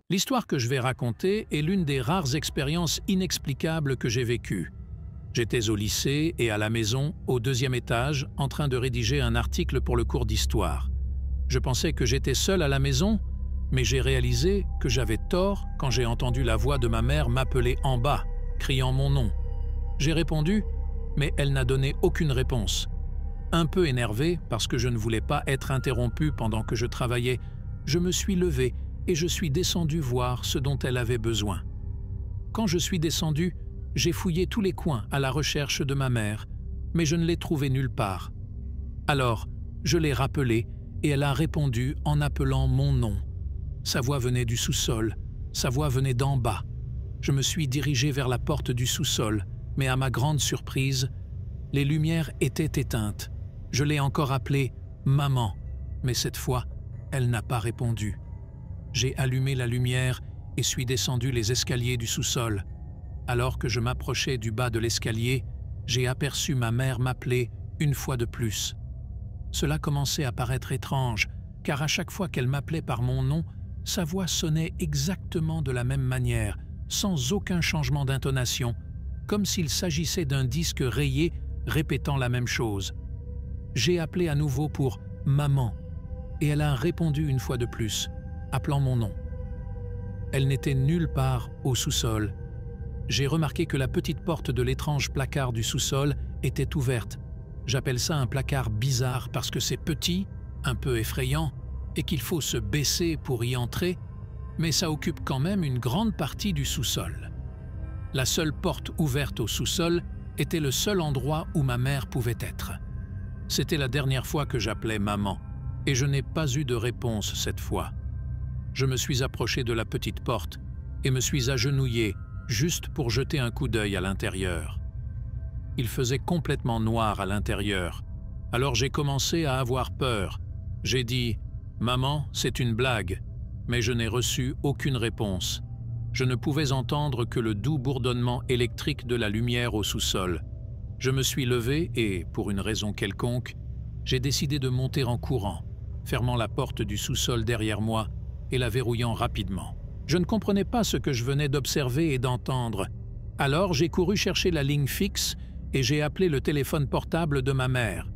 L'histoire que je vais raconter est l'une des rares expériences inexplicables que j'ai vécues. J'étais au lycée et à la maison, au deuxième étage, en train de rédiger un article pour le cours d'histoire. Je pensais que j'étais seul à la maison, mais j'ai réalisé que j'avais tort quand j'ai entendu la voix de ma mère m'appeler en bas, criant mon nom. J'ai répondu, mais elle n'a donné aucune réponse. Un peu énervé, parce que je ne voulais pas être interrompu pendant que je travaillais, je me suis levé et je suis descendu voir ce dont elle avait besoin. Quand je suis descendu, j'ai fouillé tous les coins à la recherche de ma mère, mais je ne l'ai trouvée nulle part. Alors, je l'ai rappelée et elle a répondu en appelant mon nom. Sa voix venait du sous-sol, sa voix venait d'en bas. Je me suis dirigé vers la porte du sous-sol, mais à ma grande surprise, les lumières étaient éteintes. Je l'ai encore appelée « Maman », mais cette fois, elle n'a pas répondu. J'ai allumé la lumière et suis descendu les escaliers du sous-sol. Alors que je m'approchais du bas de l'escalier, j'ai aperçu ma mère m'appeler une fois de plus. Cela commençait à paraître étrange, car à chaque fois qu'elle m'appelait par mon nom, sa voix sonnait exactement de la même manière, sans aucun changement d'intonation, comme s'il s'agissait d'un disque rayé répétant la même chose. J'ai appelé à nouveau pour « Maman » et elle a répondu une fois de plus, appelant mon nom. Elle n'était nulle part au sous-sol. J'ai remarqué que la petite porte de l'étrange placard du sous-sol était ouverte. J'appelle ça un placard bizarre parce que c'est petit, un peu effrayant, et qu'il faut se baisser pour y entrer, mais ça occupe quand même une grande partie du sous-sol. La seule porte ouverte au sous-sol était le seul endroit où ma mère pouvait être. C'était la dernière fois que j'appelais maman, et je n'ai pas eu de réponse cette fois. Je me suis approché de la petite porte et me suis agenouillé juste pour jeter un coup d'œil à l'intérieur. Il faisait complètement noir à l'intérieur, alors j'ai commencé à avoir peur. J'ai dit « Maman, c'est une blague », mais je n'ai reçu aucune réponse. Je ne pouvais entendre que le doux bourdonnement électrique de la lumière au sous-sol. Je me suis levé et, pour une raison quelconque, j'ai décidé de monter en courant, fermant la porte du sous-sol derrière moi et la verrouillant rapidement. Je ne comprenais pas ce que je venais d'observer et d'entendre. Alors j'ai couru chercher la ligne fixe et j'ai appelé le téléphone portable de ma mère.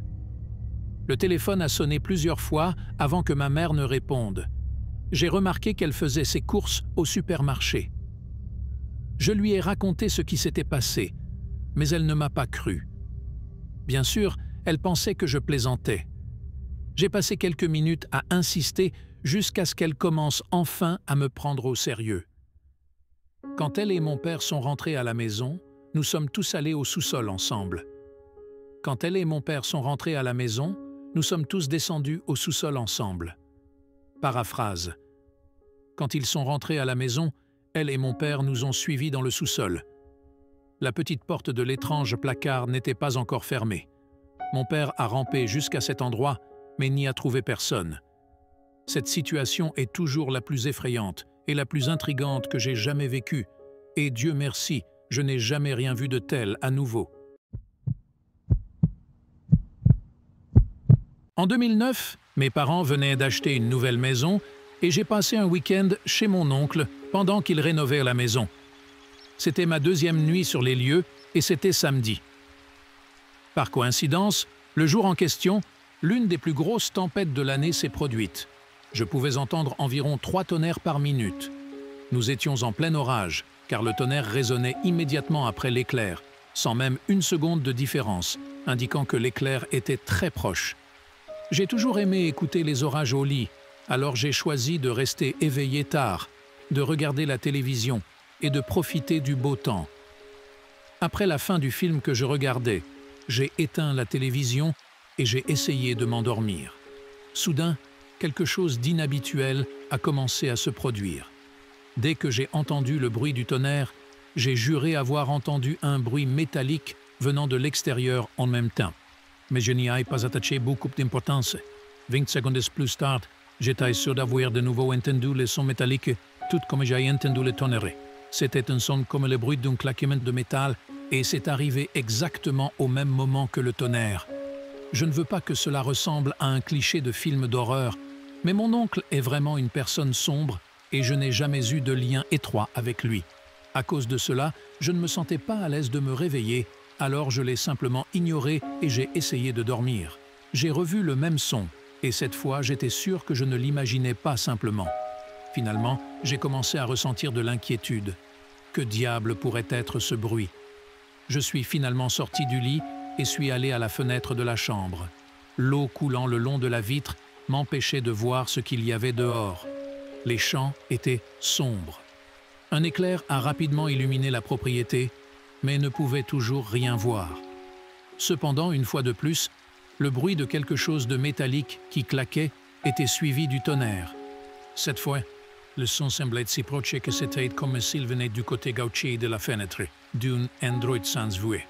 Le téléphone a sonné plusieurs fois avant que ma mère ne réponde. J'ai remarqué qu'elle faisait ses courses au supermarché. Je lui ai raconté ce qui s'était passé, mais elle ne m'a pas cru. Bien sûr, elle pensait que je plaisantais. J'ai passé quelques minutes à insister jusqu'à ce qu'elle commence enfin à me prendre au sérieux. Quand elle et mon père sont rentrés à la maison, nous sommes tous allés au sous-sol ensemble. Quand elle et mon père sont rentrés à la maison, nous sommes tous descendus au sous-sol ensemble. Paraphrase. Quand ils sont rentrés à la maison, elle et mon père nous ont suivis dans le sous-sol. La petite porte de l'étrange placard n'était pas encore fermée. Mon père a rampé jusqu'à cet endroit, mais n'y a trouvé personne. Cette situation est toujours la plus effrayante et la plus intrigante que j'ai jamais vécue, et Dieu merci, je n'ai jamais rien vu de tel à nouveau. En 2009, mes parents venaient d'acheter une nouvelle maison et j'ai passé un week-end chez mon oncle pendant qu'il rénovait la maison. C'était ma deuxième nuit sur les lieux et c'était samedi. Par coïncidence, le jour en question, l'une des plus grosses tempêtes de l'année s'est produite. Je pouvais entendre environ 3 tonnerres par minute. Nous étions en plein orage, car le tonnerre résonnait immédiatement après l'éclair, sans même une seconde de différence, indiquant que l'éclair était très proche. J'ai toujours aimé écouter les orages au lit, alors j'ai choisi de rester éveillé tard, de regarder la télévision et de profiter du beau temps. Après la fin du film que je regardais, j'ai éteint la télévision et j'ai essayé de m'endormir. Soudain, quelque chose d'inhabituel a commencé à se produire. Dès que j'ai entendu le bruit du tonnerre, j'ai juré avoir entendu un bruit métallique venant de l'extérieur en même temps. Mais je n'y ai pas attaché beaucoup d'importance. 20 secondes plus tard, j'étais sûr d'avoir de nouveau entendu le son métallique, tout comme j'ai entendu le tonnerre. C'était un son comme le bruit d'un claquement de métal et c'est arrivé exactement au même moment que le tonnerre. Je ne veux pas que cela ressemble à un cliché de film d'horreur, mais mon oncle est vraiment une personne sombre et je n'ai jamais eu de lien étroit avec lui. À cause de cela, je ne me sentais pas à l'aise de me réveiller, alors je l'ai simplement ignoré et j'ai essayé de dormir. J'ai revu le même son, et cette fois j'étais sûr que je ne l'imaginais pas simplement. Finalement, j'ai commencé à ressentir de l'inquiétude. Que diable pourrait être ce bruit? Je suis finalement sorti du lit et suis allé à la fenêtre de la chambre. L'eau coulant le long de la vitre m'empêchait de voir ce qu'il y avait dehors. Les champs étaient sombres. Un éclair a rapidement illuminé la propriété, mais ne pouvait toujours rien voir. Cependant, une fois de plus, le bruit de quelque chose de métallique qui claquait était suivi du tonnerre. Cette fois, le son semblait si proche que c'était comme s'il venait du côté gauche de la fenêtre, d'un endroit sans vue.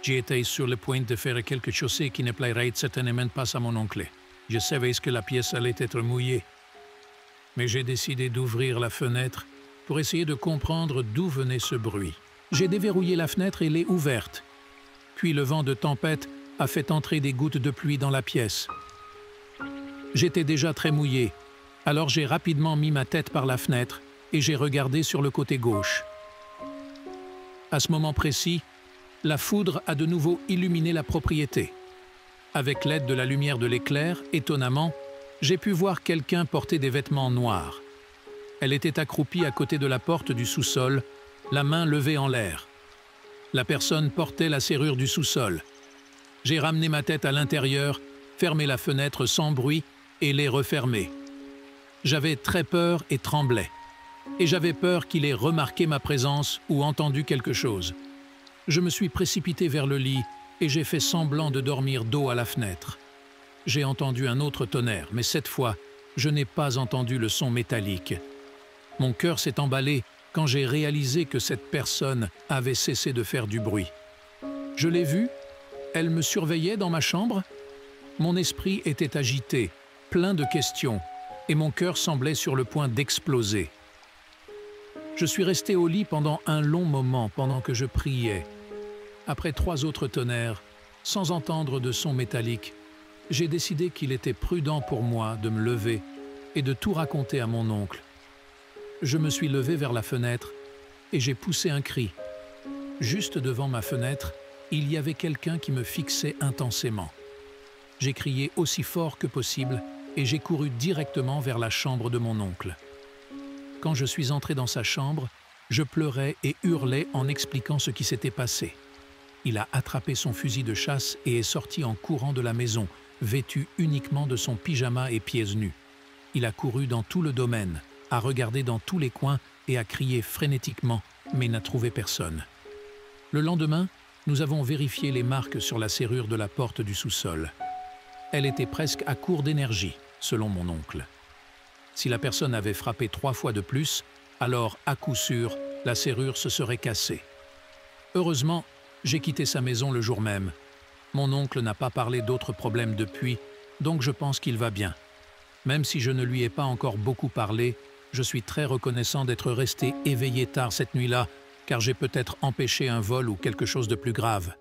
J'étais sur le point de faire quelque chose qui ne plairait certainement pas à mon oncle. Je savais que la pièce allait être mouillée. Mais j'ai décidé d'ouvrir la fenêtre pour essayer de comprendre d'où venait ce bruit. J'ai déverrouillé la fenêtre et l'ai ouverte. Puis le vent de tempête a fait entrer des gouttes de pluie dans la pièce. J'étais déjà très mouillé, alors j'ai rapidement mis ma tête par la fenêtre et j'ai regardé sur le côté gauche. À ce moment précis, la foudre a de nouveau illuminé la propriété. Avec l'aide de la lumière de l'éclair, étonnamment, j'ai pu voir quelqu'un porter des vêtements noirs. Elle était accroupie à côté de la porte du sous-sol, la main levée en l'air. La personne portait la serrure du sous-sol. J'ai ramené ma tête à l'intérieur, fermé la fenêtre sans bruit et l'ai refermée. J'avais très peur et tremblais. Et j'avais peur qu'il ait remarqué ma présence ou entendu quelque chose. Je me suis précipité vers le lit et j'ai fait semblant de dormir dos à la fenêtre. J'ai entendu un autre tonnerre, mais cette fois, je n'ai pas entendu le son métallique. Mon cœur s'est emballé quand j'ai réalisé que cette personne avait cessé de faire du bruit. Je l'ai vue, elle me surveillait dans ma chambre. Mon esprit était agité, plein de questions, et mon cœur semblait sur le point d'exploser. Je suis resté au lit pendant un long moment pendant que je priais. Après 3 autres tonnerres, sans entendre de son métallique, j'ai décidé qu'il était prudent pour moi de me lever et de tout raconter à mon oncle. Je me suis levé vers la fenêtre et j'ai poussé un cri. Juste devant ma fenêtre, il y avait quelqu'un qui me fixait intensément. J'ai crié aussi fort que possible et j'ai couru directement vers la chambre de mon oncle. Quand je suis entré dans sa chambre, je pleurais et hurlais en expliquant ce qui s'était passé. Il a attrapé son fusil de chasse et est sorti en courant de la maison, vêtu uniquement de son pyjama et pieds nus. Il a couru dans tout le domaine, a regardé dans tous les coins et a crié frénétiquement, mais n'a trouvé personne. Le lendemain, nous avons vérifié les marques sur la serrure de la porte du sous-sol. Elle était presque à court d'énergie, selon mon oncle. Si la personne avait frappé 3 fois de plus, alors, à coup sûr, la serrure se serait cassée. Heureusement, j'ai quitté sa maison le jour même. Mon oncle n'a pas parlé d'autres problèmes depuis, donc je pense qu'il va bien. Même si je ne lui ai pas encore beaucoup parlé, je suis très reconnaissant d'être resté éveillé tard cette nuit-là, car j'ai peut-être empêché un vol ou quelque chose de plus grave.